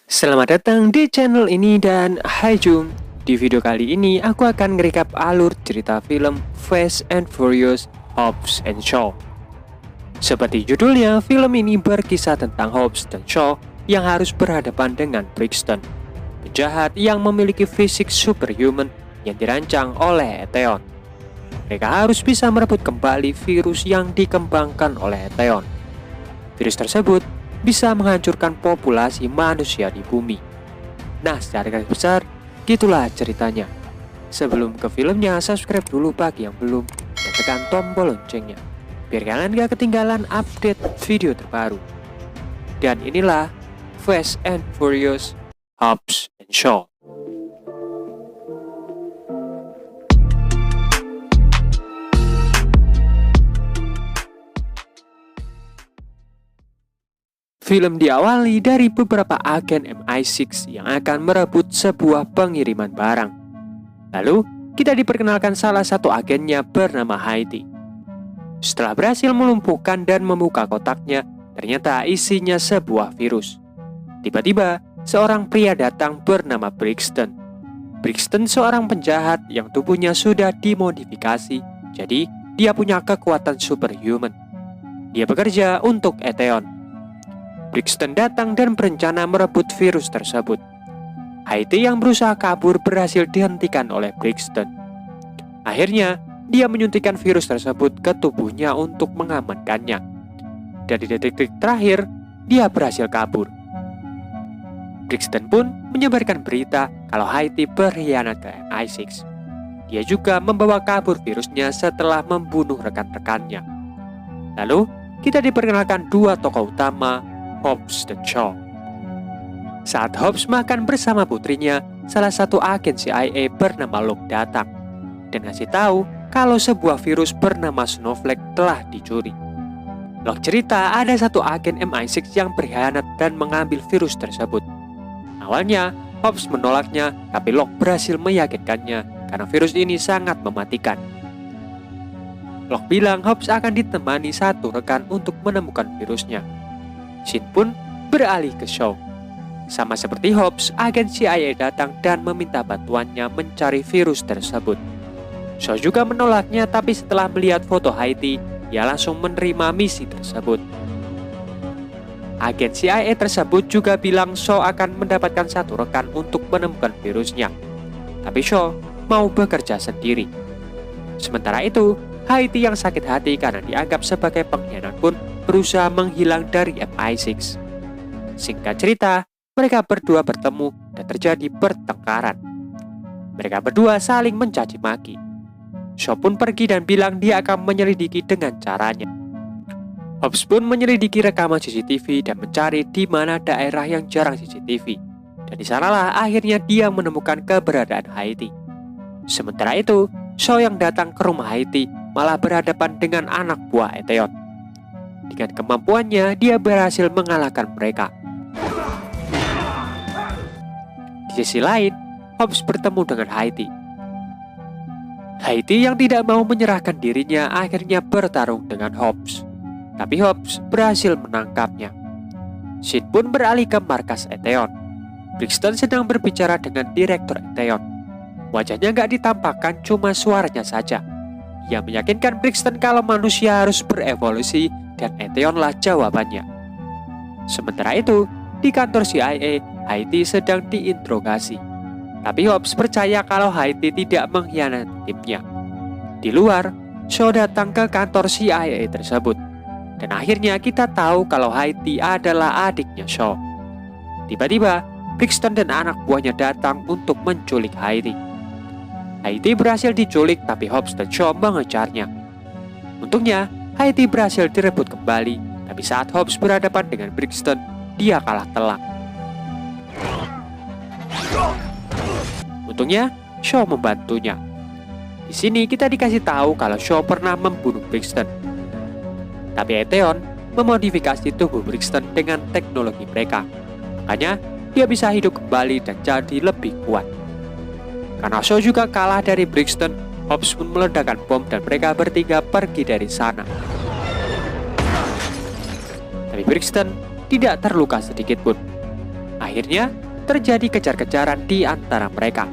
Selamat datang di channel ini dan hai Jung. Di video kali ini aku akan nge-recap alur cerita film Fast and Furious Hobbs and Shaw. Seperti judulnya, film ini berkisah tentang Hobbs dan Shaw yang harus berhadapan dengan Brixton, penjahat yang memiliki fisik superhuman yang dirancang oleh Eteon. Mereka harus bisa merebut kembali virus yang dikembangkan oleh Eteon. Virus tersebut bisa menghancurkan populasi manusia di bumi. Nah, secara garis besar, gitulah ceritanya. Sebelum ke filmnya, subscribe dulu bagi yang belum, dan tekan tombol loncengnya, biar kalian gak ketinggalan update video terbaru. Dan inilah Fast and Furious Hobbs and Shaw. Film diawali dari beberapa agen MI6 yang akan merebut sebuah pengiriman barang. Lalu, kita diperkenalkan salah satu agennya bernama Haiti. Setelah berhasil melumpuhkan dan membuka kotaknya, ternyata isinya sebuah virus. Tiba-tiba, seorang pria datang bernama Brixton. Brixton seorang penjahat yang tubuhnya sudah dimodifikasi, jadi dia punya kekuatan superhuman. Dia bekerja untuk Eteon. Brixton datang dan berencana merebut virus tersebut. Haiti yang berusaha kabur berhasil dihentikan oleh Brixton. Akhirnya, dia menyuntikkan virus tersebut ke tubuhnya untuk mengamankannya. Dan di detik-detik terakhir, dia berhasil kabur. Brixton pun menyebarkan berita kalau Haiti berkhianat ke MI6. Dia juga membawa kabur virusnya setelah membunuh rekan-rekannya. Lalu, kita diperkenalkan dua tokoh utama, Hobbs dan Shaw. Saat Hobbs makan bersama putrinya, salah satu agen CIA bernama Locke datang dan ngasih tahu kalau sebuah virus bernama Snowflake telah dicuri. Locke cerita ada satu agen MI6 yang berkhianat dan mengambil virus tersebut. Awalnya, Hobbs menolaknya, tapi Locke berhasil meyakinkannya karena virus ini sangat mematikan. Locke bilang Hobbs akan ditemani satu rekan untuk menemukan virusnya. Shin pun beralih ke Shaw. Sama seperti Hobbs, agen CIA datang dan meminta bantuannya mencari virus tersebut. Shaw juga menolaknya, tapi setelah melihat foto Haiti, ia langsung menerima misi tersebut. Agen CIA tersebut juga bilang Shaw akan mendapatkan satu rekan untuk menemukan virusnya. Tapi Shaw mau bekerja sendiri. Sementara itu, Haiti yang sakit hati karena dianggap sebagai pengkhianat pun berusaha menghilang dari MI6. Singkat cerita, mereka berdua bertemu dan terjadi pertengkaran. Mereka berdua saling mencaci maki. Shaw pun pergi dan bilang dia akan menyelidiki dengan caranya. Hobbs pun menyelidiki rekaman CCTV dan mencari di mana daerah yang jarang CCTV. Dan di sanalah akhirnya dia menemukan keberadaan Haiti. Sementara itu, Shaw yang datang ke rumah Haiti malah berhadapan dengan anak buah Eteon. Dengan kemampuannya, dia berhasil mengalahkan mereka. Di sisi lain, Hobbs bertemu dengan Haiti. Haiti yang tidak mau menyerahkan dirinya akhirnya bertarung dengan Hobbs. Tapi Hobbs berhasil menangkapnya. Shin pun beralih ke markas Eteon. Brixton sedang berbicara dengan direktur Eteon. Wajahnya gak ditampakkan, cuma suaranya saja. Ia meyakinkan Brixton kalau manusia harus berevolusi dan Eteonlah jawabannya. Sementara itu, di kantor CIA, Haiti sedang diinterogasi. Tapi Hobbs percaya kalau Haiti tidak mengkhianati timnya. Di luar, Shaw datang ke kantor CIA tersebut. Dan akhirnya kita tahu kalau Haiti adalah adiknya Shaw. Tiba-tiba, Brixton dan anak buahnya datang untuk menculik Haiti. Haiti berhasil diculik, tapi Hobbs dan Shaw mengejarnya. Untungnya, Haiti berhasil direbut kembali, tapi saat Hobbs berhadapan dengan Brixton, dia kalah telak. Untungnya, Shaw membantunya. Di sini kita dikasih tahu kalau Shaw pernah membunuh Brixton. Tapi Eteon memodifikasi tubuh Brixton dengan teknologi mereka. Makanya, dia bisa hidup kembali dan jadi lebih kuat. Karena Shaw juga kalah dari Brixton, Hobbs pun meledakkan bom dan mereka bertiga pergi dari sana. Tapi Brixton tidak terluka sedikit pun. Akhirnya, terjadi kejar-kejaran di antara mereka.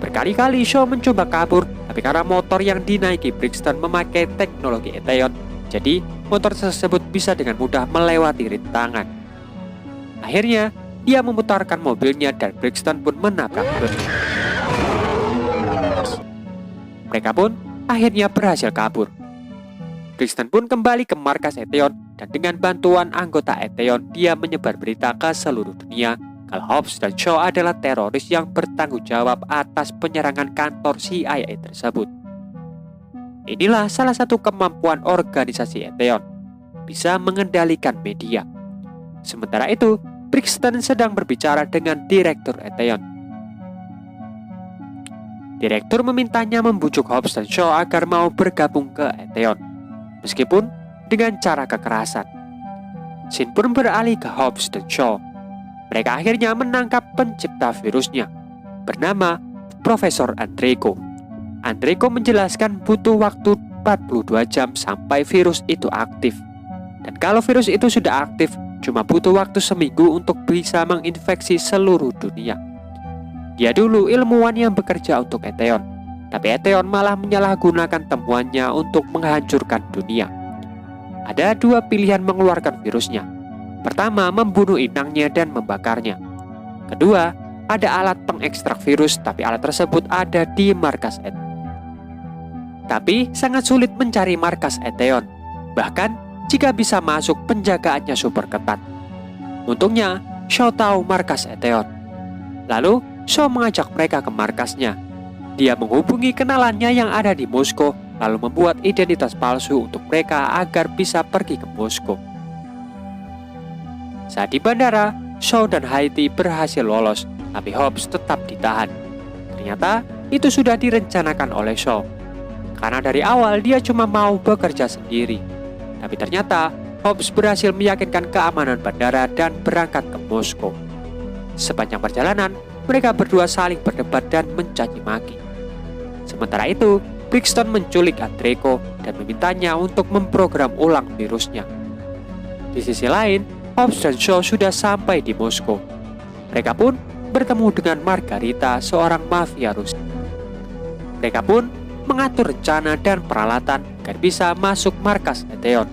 Berkali-kali Shaw mencoba kabur, tapi karena motor yang dinaiki Brixton memakai teknologi Eteon, jadi motor tersebut bisa dengan mudah melewati rintangan. Akhirnya, dia memutarkan mobilnya dan Brixton pun menabrak bus. Mereka pun akhirnya berhasil kabur. Brixton pun kembali ke markas Eteon dan dengan bantuan anggota Eteon, dia menyebar berita ke seluruh dunia kalau Hobbs dan Shaw adalah teroris yang bertanggung jawab atas penyerangan kantor CIA tersebut. Inilah salah satu kemampuan organisasi Eteon, bisa mengendalikan media. Sementara itu, Brixton sedang berbicara dengan Direktur Eteon. Direktur memintanya membujuk Hobbs dan Shaw agar mau bergabung ke Eteon, meskipun dengan cara kekerasan. Scene pun beralih ke Hobbs dan Shaw. Mereka akhirnya menangkap pencipta virusnya, bernama Profesor Andreyko. Andreyko menjelaskan butuh waktu 42 jam sampai virus itu aktif. Dan kalau virus itu sudah aktif, cuma butuh waktu seminggu untuk bisa menginfeksi seluruh dunia. Dia dulu ilmuwan yang bekerja untuk Eteon, tapi Eteon malah menyalahgunakan temuannya untuk menghancurkan dunia. Ada dua pilihan mengeluarkan virusnya. Pertama, membunuh inangnya dan membakarnya. Kedua, ada alat pengekstrak virus, tapi alat tersebut ada di markas Eteon. Tapi sangat sulit mencari markas Eteon. Bahkan, jika bisa masuk, penjagaannya super ketat. Untungnya, Shaw tahu markas Eteon. Lalu, Shaw mengajak mereka ke markasnya. Dia menghubungi kenalannya yang ada di Moskow, lalu membuat identitas palsu untuk mereka agar bisa pergi ke Moskow. Saat di bandara, Shaw dan Haiti berhasil lolos, tapi Hobbs tetap ditahan. Ternyata, itu sudah direncanakan oleh Shaw. Karena dari awal dia cuma mau bekerja sendiri. Tapi ternyata, Hobbs berhasil meyakinkan keamanan bandara dan berangkat ke Moskow. Sepanjang perjalanan, mereka berdua saling berdebat dan mencaci maki. Sementara itu, Brixton menculik Andreyko dan memintanya untuk memprogram ulang virusnya. Di sisi lain, Hobbs dan Shaw sudah sampai di Moskow. Mereka pun bertemu dengan Margarita, seorang mafia Rusia. Mereka pun mengatur rencana dan peralatan agar bisa masuk markas Eteon.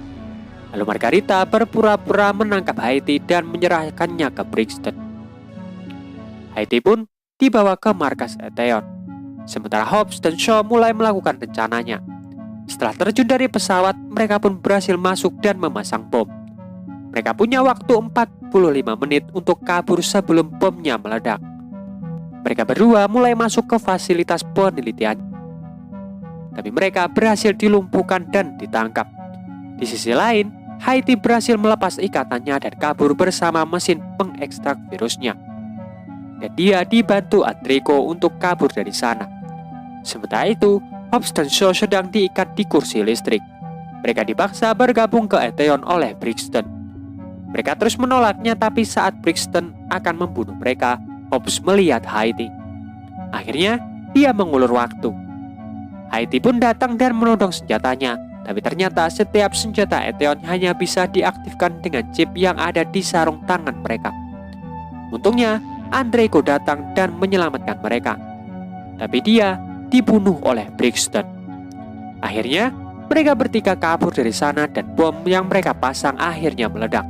Lalu Margarita berpura-pura menangkap Haiti dan menyerahkannya ke Brixton. Haiti pun dibawa ke markas Eteon. Sementara Hobbs dan Shaw mulai melakukan rencananya. Setelah terjun dari pesawat, mereka pun berhasil masuk dan memasang bom. Mereka punya waktu 45 menit untuk kabur sebelum bomnya meledak. Mereka berdua mulai masuk ke fasilitas penelitian. Tapi mereka berhasil dilumpuhkan dan ditangkap. Di sisi lain, Haiti berhasil melepas ikatannya dan kabur bersama mesin pengekstrak virusnya. Dan dia dibantu Andreyko untuk kabur dari sana. Sementara itu, Hobbs dan Shaw sedang diikat di kursi listrik. Mereka dipaksa bergabung ke Eteon oleh Brixton. Mereka terus menolaknya, tapi saat Brixton akan membunuh mereka, Hobbs melihat Haiti. Akhirnya, dia mengulur waktu. Haiti pun datang dan menodong senjatanya, tapi ternyata setiap senjata Eteon hanya bisa diaktifkan dengan chip yang ada di sarung tangan mereka. Untungnya, Andreyko datang dan menyelamatkan mereka. Tapi dia dibunuh oleh Brixton. Akhirnya, mereka bertiga kabur dari sana dan bom yang mereka pasang akhirnya meledak.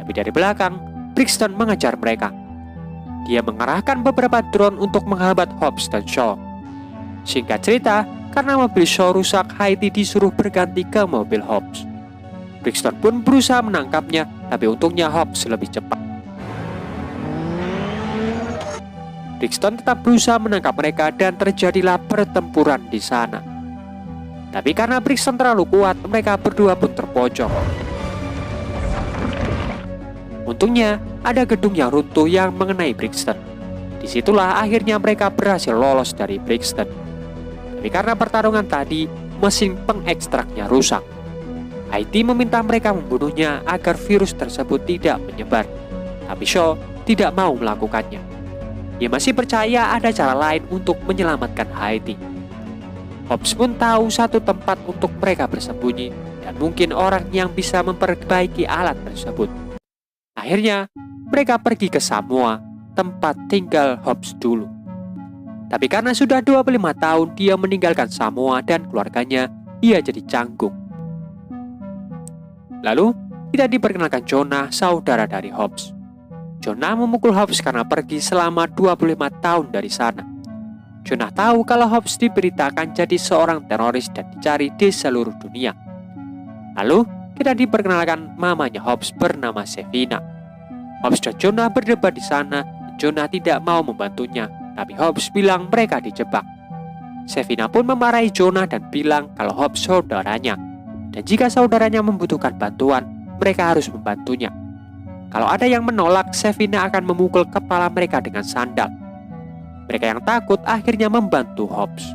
Tapi dari belakang, Brixton mengejar mereka. Dia mengerahkan beberapa drone untuk menghambat Hobbs dan Shaw. Singkat cerita, karena mobil Shaw rusak, Haiti disuruh berganti ke mobil Hobbs. Brixton pun berusaha menangkapnya, tapi untungnya Hobbs lebih cepat. Brixton tetap berusaha menangkap mereka dan terjadilah pertempuran di sana. Tapi karena Brixton terlalu kuat, mereka berdua pun terpojok. Untungnya, ada gedung yang runtuh yang mengenai Brixton. Disitulah akhirnya mereka berhasil lolos dari Brixton. Tapi karena pertarungan tadi, mesin pengekstraknya rusak. Haiti meminta mereka membunuhnya agar virus tersebut tidak menyebar. Tapi Shaw tidak mau melakukannya. Dia masih percaya ada cara lain untuk menyelamatkan Haiti. Hobbs pun tahu satu tempat untuk mereka bersembunyi, dan mungkin orang yang bisa memperbaiki alat tersebut. Akhirnya, mereka pergi ke Samoa, tempat tinggal Hobbs dulu. Tapi karena sudah 25 tahun dia meninggalkan Samoa dan keluarganya, ia jadi canggung. Lalu, kita diperkenalkan Jonah, saudara dari Hobbs. Jonah memukul Hobbs karena pergi selama 25 tahun dari sana. Jonah tahu kalau Hobbs diberitakan jadi seorang teroris dan dicari di seluruh dunia. Lalu, kita diperkenalkan mamanya Hobbs bernama Sevina. Hobbs dan Jonah berdebat di sana. Jonah tidak mau membantunya, tapi Hobbs bilang mereka dijebak. Sevina pun memarahi Jonah dan bilang kalau Hobbs saudaranya, dan jika saudaranya membutuhkan bantuan, mereka harus membantunya. Kalau ada yang menolak, Sevina akan memukul kepala mereka dengan sandal. Mereka yang takut akhirnya membantu Hobbs.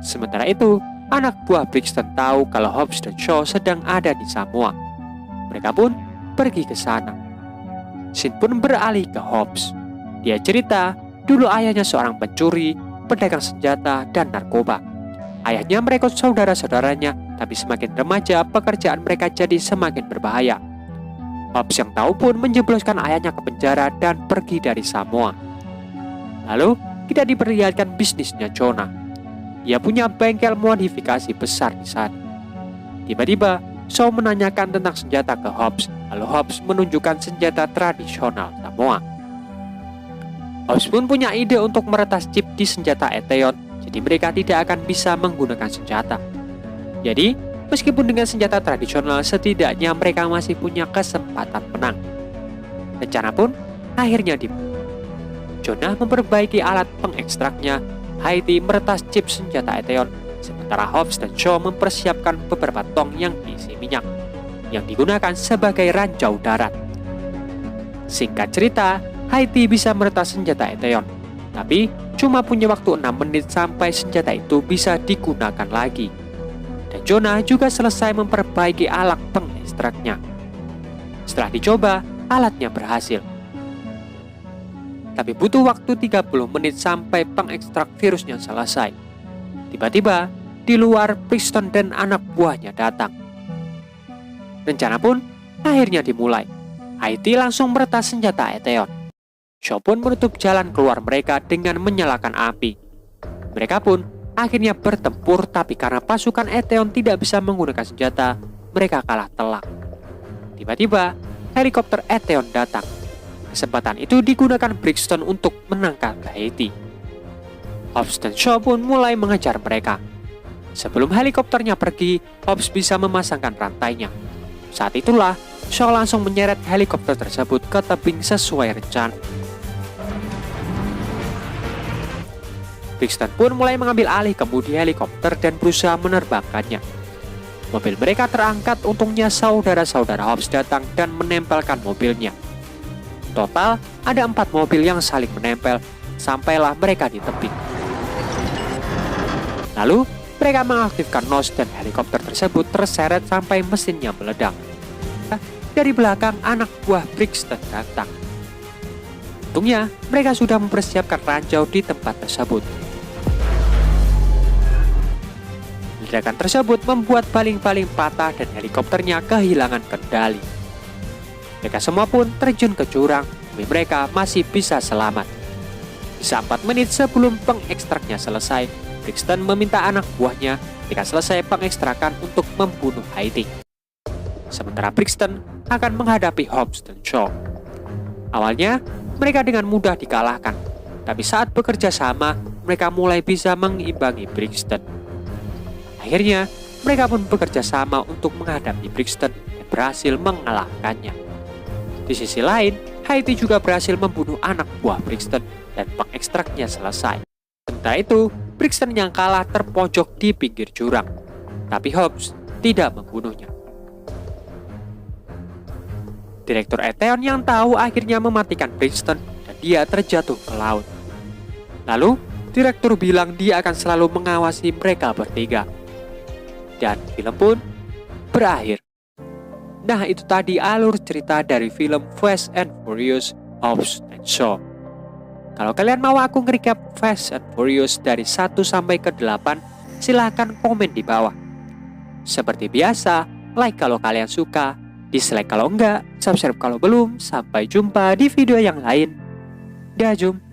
Sementara itu, anak buah Brixton tahu kalau Hobbs dan Shaw sedang ada di Samoa. Mereka pun pergi ke sana. Sin pun beralih ke Hobbs. Dia cerita, dulu ayahnya seorang pencuri, pedagang senjata, dan narkoba. Ayahnya merekrut saudara-saudaranya, tapi semakin remaja, pekerjaan mereka jadi semakin berbahaya. Hobbs yang tahu pun menjebloskan ayahnya ke penjara dan pergi dari Samoa. Lalu, kita diperlihatkan bisnisnya Jonah. Ia punya bengkel modifikasi besar di sana. Tiba-tiba, Shaw menanyakan tentang senjata ke Hobbs, lalu Hobbs menunjukkan senjata tradisional Samoa. Hobbs pun punya ide untuk meretas chip di senjata Eteon, jadi mereka tidak akan bisa menggunakan senjata. Jadi, meskipun dengan senjata tradisional, setidaknya mereka masih punya kesempatan menang. Rencana pun akhirnya Jonah memperbaiki alat pengekstraknya, Haiti meretas chip senjata Eteon, sementara Hobbs dan Shaw mempersiapkan beberapa tong yang diisi minyak, yang digunakan sebagai ranjau darat. Singkat cerita, Haiti bisa meretas senjata Eteon, tapi cuma punya waktu 6 menit sampai senjata itu bisa digunakan lagi. Dan Jonah juga selesai memperbaiki alat pengekstraknya. Setelah dicoba, alatnya berhasil. Tapi butuh waktu 30 menit sampai pengekstrak virusnya selesai. Tiba-tiba, di luar Brixton dan anak buahnya datang. Rencana pun akhirnya dimulai. Haiti langsung meretas senjata Eteon. Shaw pun menutup jalan keluar mereka dengan menyalakan api. Mereka pun akhirnya bertempur, tapi karena pasukan Eteon tidak bisa menggunakan senjata, mereka kalah telak. Tiba-tiba, helikopter Eteon datang. Kesempatan itu digunakan Brixton untuk menangkap Haiti. Hobbs dan Shaw pun mulai mengejar mereka. Sebelum helikopternya pergi, Hobbs bisa memasangkan rantainya. Saat itulah, Shaw langsung menyeret helikopter tersebut ke tebing sesuai rencana. Brixton pun mulai mengambil alih kemudi helikopter dan berusaha menerbangkannya. Mobil mereka terangkat, untungnya saudara-saudara Hobbs datang dan menempelkan mobilnya. Total, ada 4 mobil yang saling menempel, sampailah mereka di tebing. Lalu, mereka mengaktifkan nose dan helikopter tersebut terseret sampai mesinnya meledak. Dari belakang, anak buah Brixton datang. Untungnya, mereka sudah mempersiapkan ranjau di tempat tersebut. Ledakan tersebut membuat baling-baling patah dan helikopternya kehilangan kendali. Mereka semua pun terjun ke jurang, tapi mereka masih bisa selamat. Bisa 4 menit sebelum pengekstraknya selesai, Brixton meminta anak buahnya ketika selesai pengekstrakan untuk membunuh Haiti. Sementara Brixton akan menghadapi Hobbs dan Shaw. Awalnya, mereka dengan mudah dikalahkan, tapi saat bekerja sama, mereka mulai bisa mengimbangi Brixton. Akhirnya, mereka pun bekerja sama untuk menghadapi Brixton dan berhasil mengalahkannya. Di sisi lain, Haiti juga berhasil membunuh anak buah Brixton dan pengekstraknya selesai. Sementara itu, Brixton yang kalah terpojok di pinggir jurang, tapi Hobbs tidak membunuhnya. Direktur Eteon yang tahu akhirnya mematikan Brixton dan dia terjatuh ke laut. Lalu, direktur bilang dia akan selalu mengawasi mereka bertiga. Dan film pun berakhir. Nah, itu tadi alur cerita dari film Fast and Furious, Hobbs and Shaw. Kalau kalian mau aku nge-recap Fast and Furious dari 1 sampai ke 8, silahkan komen di bawah. Seperti biasa, like kalau kalian suka, dislike kalau enggak, subscribe kalau belum. Sampai jumpa di video yang lain. Dah, Jum.